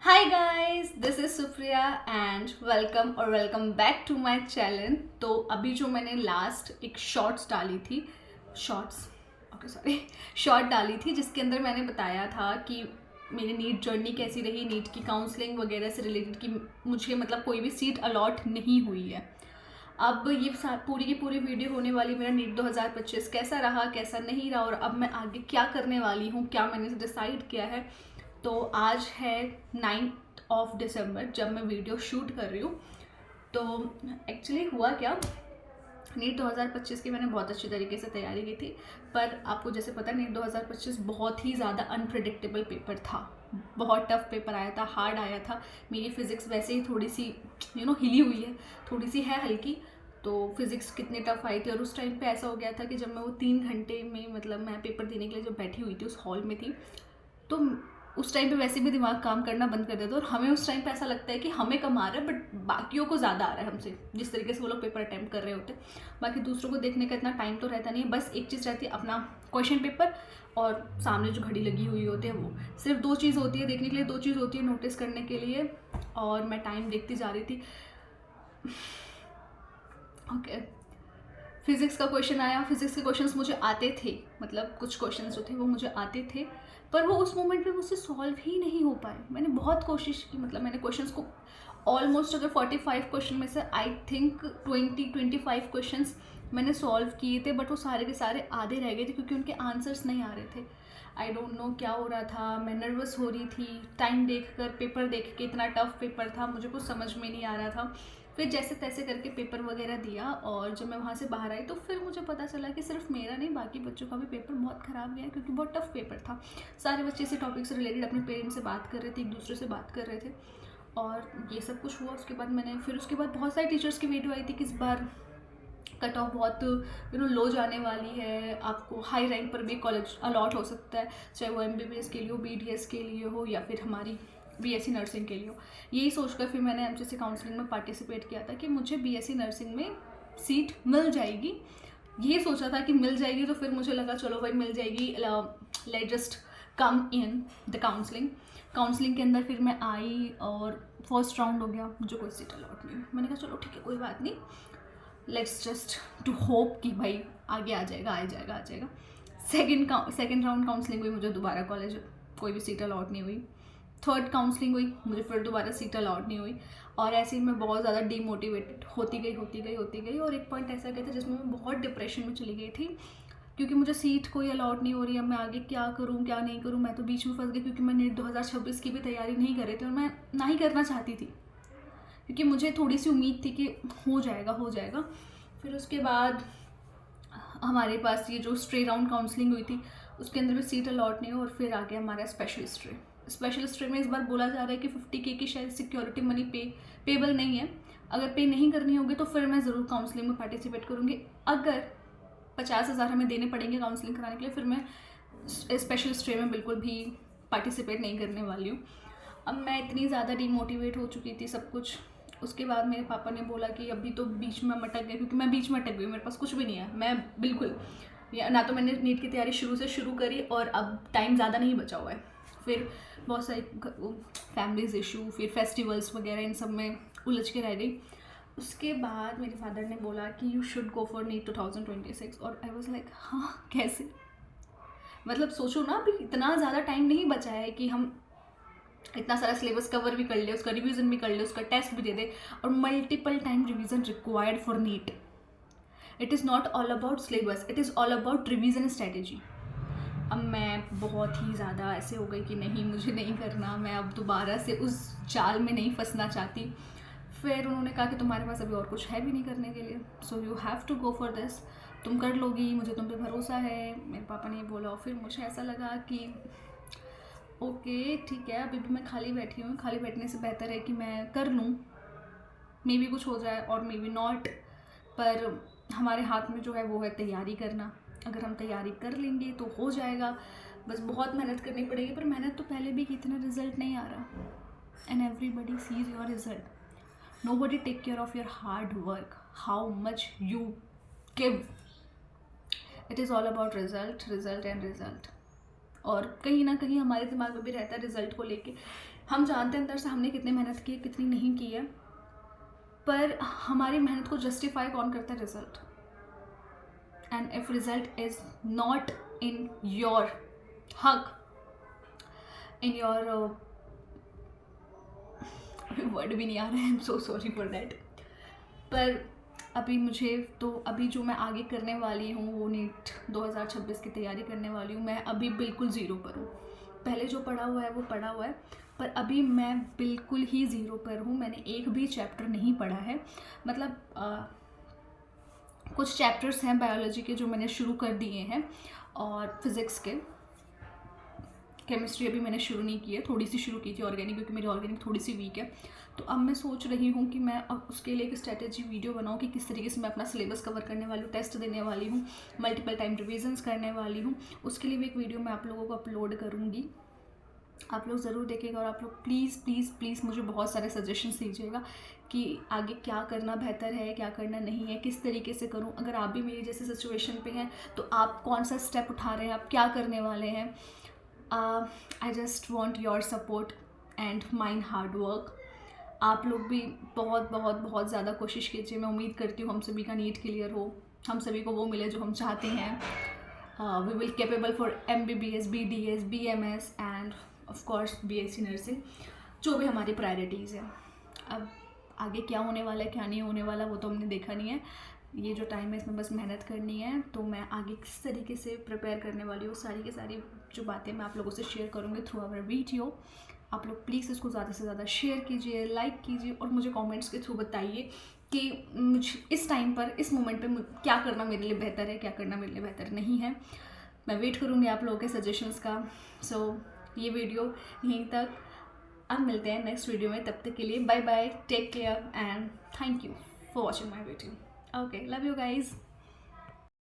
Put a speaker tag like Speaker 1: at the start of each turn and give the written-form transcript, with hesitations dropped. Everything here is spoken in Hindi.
Speaker 1: Hi guys, this is Supriya and welcome back to my channel. तो अभी जो मैंने लास्ट एक शॉर्ट्स डाली थी, शॉर्ट डाली थी जिसके अंदर मैंने बताया था कि मेरी नीट जर्नी कैसी रही, नीट की काउंसलिंग वगैरह से रिलेटेड कि मुझे मतलब कोई भी सीट अलॉट नहीं हुई है। अब ये पूरी की पूरी वीडियो होने वाली मेरा नीट 2025 कैसा रहा, कैसा नहीं रहा और अब मैं आगे क्या करने वाली हूँ, क्या मैंने डिसाइड किया है। तो आज है 9 दिसंबर जब मैं वीडियो शूट कर रही हूँ। तो एक्चुअली हुआ क्या, नीट 2025 की मैंने बहुत अच्छी तरीके से तैयारी की थी, पर आपको जैसे पता है नीट 2025 बहुत ही ज़्यादा अनप्रिडिक्टेबल पेपर था। बहुत टफ पेपर आया था, हार्ड आया था। मेरी फिज़िक्स वैसे ही थोड़ी सी हिली हुई है, थोड़ी सी है हल्की। तो फिज़िक्स कितनी टफ आई थी और उस टाइम पे ऐसा हो गया था कि जब मैं वो 3 घंटे में मतलब मैं पेपर देने के लिए जब बैठी हुई थी उस हॉल में थी, तो उस टाइम पे वैसे भी दिमाग काम करना बंद कर देता है और हमें उस टाइम पे ऐसा लगता है कि हमें कम आ रहा है बट बाकियों को ज़्यादा आ रहा है हमसे, जिस तरीके से वो लोग पेपर अटैम्प्ट कर रहे होते हैं। बाकी दूसरों को देखने का इतना टाइम तो रहता नहीं है, बस एक चीज़ रहती है अपना क्वेश्चन पेपर और सामने जो घड़ी लगी हुई होती है वो। सिर्फ दो चीज़ होती है देखने के लिए, दो चीज़ होती है नोटिस करने के लिए। और मैं टाइम देखती जा रही थी। ओके, फिज़िक्स का क्वेश्चन आया। फिज़िक्स के क्वेश्चंस मुझे आते थे, मतलब कुछ क्वेश्चंस जो थे वो मुझे आते थे, पर वो उस मोमेंट पे मुझसे सॉल्व ही नहीं हो पाए। मैंने बहुत कोशिश की, मतलब मैंने क्वेश्चंस को ऑलमोस्ट अगर 45 क्वेश्चन में से आई थिंक 20-25 क्वेश्चंस मैंने सॉल्व किए थे, बट वो सारे के सारे आधे रह गए थे क्योंकि उनके आंसर्स नहीं आ रहे थे। आई डोंट नो क्या हो रहा था, मैं नर्वस हो रही थी। टाइम देख कर, पेपर देख के, इतना टफ पेपर था, मुझे कुछ समझ में नहीं आ रहा था। फिर जैसे तैसे करके पेपर वगैरह दिया और जब मैं वहाँ से बाहर आई तो फिर मुझे पता चला कि सिर्फ मेरा नहीं, बाकी बच्चों का भी पेपर बहुत ख़राब गया क्योंकि बहुत टफ पेपर था। सारे बच्चे इसी टॉपिक से रिलेटेड अपने पेरेंट्स से बात कर रहे थे, एक दूसरे से बात कर रहे थे और ये सब कुछ हुआ। उसके बाद उसके बाद बहुत सारे टीचर्स की वीडियो आई थी कि इस बार कट ऑफ बहुत लो जाने वाली है, आपको हाई रैंक पर भी कॉलेज अलॉट हो सकता है, चाहे वो MBBS के लिए हो, BDS के लिए हो या फिर हमारी BSc नर्सिंग के लिए हो। यही सोचकर फिर मैंने MCC काउंसलिंग में पार्टिसिपेट किया था कि मुझे BSc नर्सिंग में सीट मिल जाएगी। ये सोचा था कि मिल जाएगी, तो फिर मुझे लगा चलो भाई मिल जाएगी, let just come in the counselling के अंदर फिर मैं आई और फर्स्ट राउंड हो गया, मुझे कोई सीट अलॉट नहीं हुई। मैंने कहा चलो ठीक है, कोई बात नहीं, लेट्स जस्ट टू होप कि भाई आगे आ जाएगा, आ जाएगा। सेकेंड राउंड काउंसलिंग हुई, मुझे दोबारा कॉलेज कोई भी सीट अलॉट नहीं हुई। थर्ड काउंसलिंग हुई, मुझे फिर दोबारा सीट अलॉट नहीं हुई। और ऐसे ही मैं बहुत ज़्यादा डीमोटिवेटेड होती गई और एक पॉइंट ऐसा गया था जिसमें मैं बहुत डिप्रेशन में चली गई थी क्योंकि मुझे सीट कोई अलॉट नहीं हो रही है। मैं आगे क्या करूँ क्या नहीं करूँ, मैं तो बीच में फंस गई क्योंकि मैं नीट 2026 की भी तैयारी नहीं कर रही थी और मैं ना ही करना चाहती थी क्योंकि मुझे थोड़ी सी उम्मीद थी कि हो जाएगा। फिर उसके बाद हमारे पास ये जो स्ट्रे राउंड काउंसलिंग हुई थी उसके अंदर भी सीट अलॉट नहीं हुई और फिर आ गया हमारा स्पेशल स्ट्रे में इस बार बोला जा रहा है कि 50K की शायद सिक्योरिटी मनी पेबल नहीं है। अगर पे नहीं करनी होगी तो फिर मैं ज़रूर काउंसलिंग में पार्टिसिपेट करूँगी। अगर 50,000 हमें देने पड़ेंगे काउंसलिंग कराने के लिए, फिर मैं स्पेशल स्ट्रे में बिल्कुल भी पार्टिसिपेट नहीं करने वाली हूँ। अब मैं इतनी ज़्यादा डिमोटिवेट हो चुकी थी सब कुछ। उसके बाद मेरे पापा ने बोला कि अभी तो बीच में अटक गए, क्योंकि मैं बीच में अटक गई, मेरे पास कुछ भी नहीं है, मैं बिल्कुल ना तो मैंने नीट की तैयारी शुरू करी और अब टाइम ज़्यादा नहीं बचा हुआ है। फिर बहुत सारी फैमिलीज इशू, फिर फेस्टिवल्स वगैरह, इन सब में उलझ के रह गई। उसके बाद मेरे फादर ने बोला कि you should go for NEET 2026 और आई वॉज लाइक हाँ कैसे, मतलब सोचो ना, अभी इतना ज़्यादा टाइम नहीं बचा है कि हम इतना सारा सिलेबस कवर भी कर ले, उसका रिवीजन भी कर ले, उसका टेस्ट भी दे दे और multiple time revision required for NEET. It is not all about syllabus, it is all about revision strategy. अब मैं बहुत ही ज़्यादा ऐसे हो गई कि नहीं, मुझे नहीं करना, मैं अब दोबारा से उस जाल में नहीं फंसना चाहती। फिर उन्होंने कहा कि तुम्हारे पास अभी और कुछ है भी नहीं करने के लिए, so you have to go for this, तुम कर लोगी, मुझे तुम पे भरोसा है। मेरे पापा ने ये बोला और फिर मुझे ऐसा लगा कि ओके ठीक है, अभी भी मैं खाली बैठी हूँ, खाली बैठने से बेहतर है कि मैं कर लूँ, मे बी कुछ हो जाए और मे बी नॉट। पर हमारे हाथ में जो है वो है तैयारी करना, अगर हम तैयारी कर लेंगे तो हो जाएगा, बस बहुत मेहनत करनी पड़ेगी। पर मेहनत तो पहले भी की थी ना, रिजल्ट नहीं आ रहा। And everybody sees your result, nobody take care of your hard work, how much you give. It is all about result and result. और कहीं ना कहीं हमारे दिमाग में भी रहता है रिज़ल्ट को लेके। हम जानते हैं अंदर से हमने कितनी मेहनत की है, कितनी नहीं की है, पर हमारी मेहनत को जस्टिफाई कौन करता है? Result. And if result is not in your हक, इन योर वर्ड भी नहीं आ रहा है, I am so sorry for that. पर अभी मुझे तो अभी जो मैं आगे करने वाली हूँ वो नीट 2026 की तैयारी करने वाली हूँ। मैं अभी बिल्कुल ज़ीरो पर हूँ। पहले जो पढ़ा हुआ है वो पढ़ा हुआ है, पर अभी मैं बिल्कुल ही ज़ीरो पर हूँ। मैंने एक भी चैप्टर नहीं पढ़ा है। मतलब कुछ चैप्टर्स हैं बायोलॉजी के जो मैंने शुरू कर दिए हैं, और फिज़िक्स के। केमिस्ट्री अभी मैंने शुरू नहीं की है, थोड़ी सी शुरू की थी ऑर्गेनिक, क्योंकि मेरी ऑर्गेनिक थोड़ी सी वीक है। तो अब मैं सोच रही हूँ कि मैं अब उसके लिए एक स्ट्रेटेजी वीडियो बनाऊँ कि किस तरीके से मैं अपना सिलेबस कवर करने वाली हूँ, टेस्ट देने वाली हूँ, मल्टीपल टाइम रिविजन्स करने वाली हूँ। उसके लिए भी एक वीडियो मैं आप लोगों को अपलोड करूँगी। आप लोग ज़रूर देखेगा, और आप लोग प्लीज़ प्लीज़ प्लीज़ मुझे बहुत सारे सजेशंस दीजिएगा कि आगे क्या करना बेहतर है, क्या करना नहीं है, किस तरीके से करूं। अगर आप भी मेरी जैसे सिचुएशन पे हैं तो आप कौन सा स्टेप उठा रहे हैं, आप क्या करने वाले हैं। I just want your support and mine hard work. आप लोग भी बहुत बहुत बहुत ज़्यादा कोशिश कीजिए। मैं उम्मीद करती हूँ हम सभी का नीट क्लियर हो, हम सभी को वो मिले जो हम चाहते हैं। We will capable for MBBS, BDS, BMS and of course BSc nursing, जो भी हमारी प्रायोरिटीज़ हैं। अब आगे क्या होने वाला है, क्या नहीं होने वाला, वो तो हमने देखा नहीं है। ये जो टाइम है इसमें बस मेहनत करनी है। तो मैं आगे किस तरीके से प्रिपेयर करने वाली हूँ, सारी की सारी जो बातें मैं आप लोगों से शेयर करूँगी थ्रू आवर वीडियो। आप लोग प्लीज़ इसको ज़्यादा से ज़्यादा शेयर कीजिए, लाइक कीजिए, और मुझे कमेंट्स के थ्रू बताइए कि मुझे इस टाइम पर, इस मोमेंट पे क्या करना मेरे लिए बेहतर है, क्या करना मेरे लिए बेहतर नहीं है। मैं वेट करूँगी आप लोगों के सजेशंस का। सो ये वीडियो यहीं तक, अब मिलते हैं नेक्स्ट वीडियो में। तब तक के लिए bye bye, take care and thank you for watching my video. Okay, love you guys.